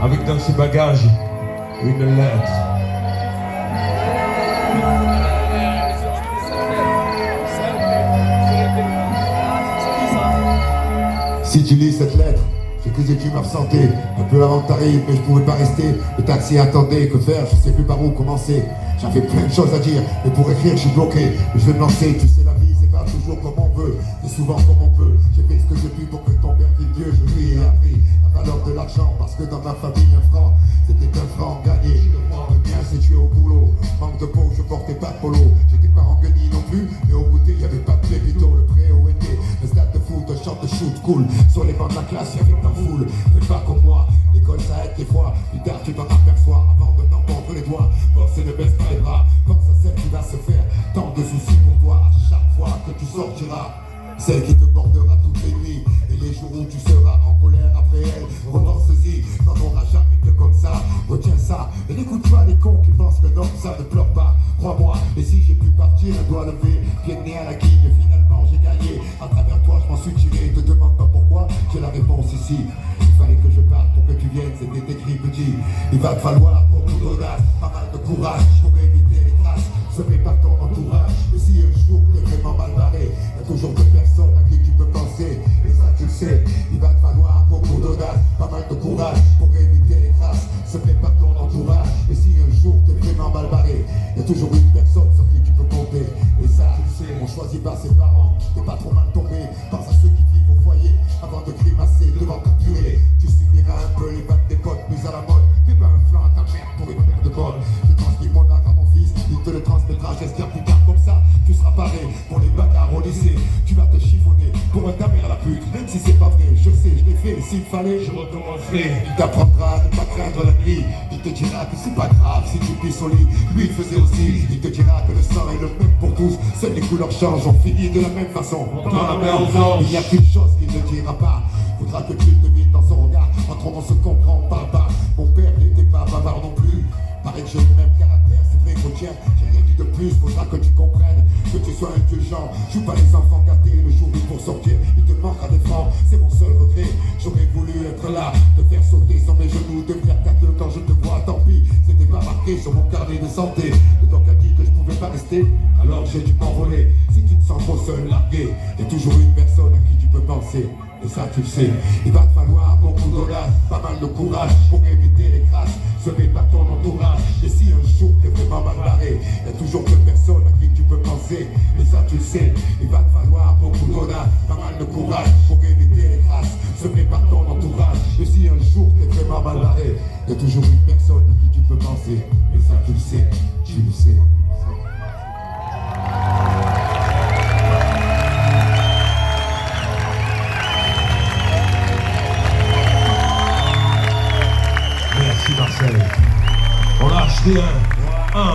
avec dans ses bagages une lettre. Si tu lis cette lettre, c'est que j'ai dû m'absenter un peu avant que t'arrives, mais je pouvais pas rester. Le taxi attendait, que faire, je sais plus par où commencer. J'avais plein de choses à dire, mais pour écrire je suis bloqué. Mais je vais me lancer, tu sais la vie c'est pas toujours comme on veut, mais souvent comme on peut. J'ai fait ce que j'ai pu pour que ton père vive Dieu. Je lui ai appris la valeur de l'argent, parce que dans ma famille un franc, c'était un franc gagné. Le mien c'est tué au boulot, manque de peau, je portais pas de polo. J'étais pas en guenille non plus, mais au goûter y'avait pas de pépito. Le préau était un stade de foot, un short de shoot cool. Sur les bancs de la classe y'avait pas foule, fais pas comme moi, l'école ça aide des fois. Plus tard tu t'en aperçois, avant de t'en mordre les doigts. Force et ne baisse pas les bras, pense à celle qui va se faire tant de soucis pour toi à chaque fois que tu sortiras. Celle qui te bordera toutes les nuits et les jours où tu seras en colère après elle. Repense-y, t'en auras jamais que comme ça. Retiens ça et n'écoute pas les cons qui pensent que non, ça ne pleure pas. Crois-moi, et si j'ai pu partir, un doigt levé, pied de nez à la guille, finalement j'ai gagné. À travers toi, je m'en suis tiré, te demande pas pourquoi, j'ai la réponse ici. Il fallait que je parte pour que tu viennes, c'était écrit petit. Il va te falloir beaucoup d'audace, pas mal de courage pour éviter les traces. Serai pas ton entourage, et si un jour t'es vraiment mal barré, y'a toujours deux personnes à qui tu peux penser. Et ça tu le sais, il va te falloir beaucoup d'audace, pas mal de courage pour éviter les traces. Serai pas ton entourage, et si un jour t'es vraiment mal barré, y'a toujours une personne sur qui tu peux compter. Et ça tu le sais, on choisit pas ses parents, t'es pas trop mal tombé. Pense à ceux qui vivent au foyer, avant de grimacer devant ta purée. Tu subiras un peu les battes des potes, plus à la mode. Fais pas un flanc à ta mère pour une paire de bonnes. J'ai transmis mon art à mon fils, il te le transmettra, j'espère plus tard. Comme ça, tu seras paré pour les bagarres au lycée. Tu vas te chiffonner pour un tamer à la pute, même si c'est pas vrai, je sais, je l'ai fait. S'il fallait, je recommencerai. Il t'apprendra à ne pas craindre la nuit. Il te dira que c'est pas grave si tu pisses au lit. Lui il faisait aussi, il te dira que le sang est le même pour tous. Seules les couleurs changent, on finit de la même façon. Il n'y a qu'une chose qu'il ne dira pas. Faudra que tu devines dans son regard. Entre on se comprend pas bas. Mon père n'était pas bavard non plus. Paraît que j'ai le même caractère, c'est vrai qu'au tien, j'ai rien dit de plus. Faudra que tu comprennes, que tu sois indulgent. Joue pas les enfants gâtés, le jour où pour sortir, il te manquera des francs. C'est mon seul regret, j'aurais voulu être là, te faire sauter sur mes genoux, devenir gâteux quand je te vois. Tant pis, c'était pas marqué sur mon carnet de santé. Le doc a dit que je pouvais pas rester, alors j'ai dû m'envoler. Si tu te sens trop seul, largué, y'a toujours une personne à qui tu peux penser. Et ça tu le sais, il va te falloir beaucoup d'audace, pas mal de courage pour éviter les crasses. Serai pas ton entourage, et si un jour t'es vraiment mal barré, y'a toujours deux personnes à qui tu peux penser. Et ça tu le sais, il va te falloir beaucoup d'audace, pas mal de courage pour éviter les crasses. Serai pas ton entourage, et si un jour t'es vraiment mal barré, y'a toujours une personne à qui tu peux penser. Et ça tu le sais, tu le sais. Merci Marcel. On a acheté un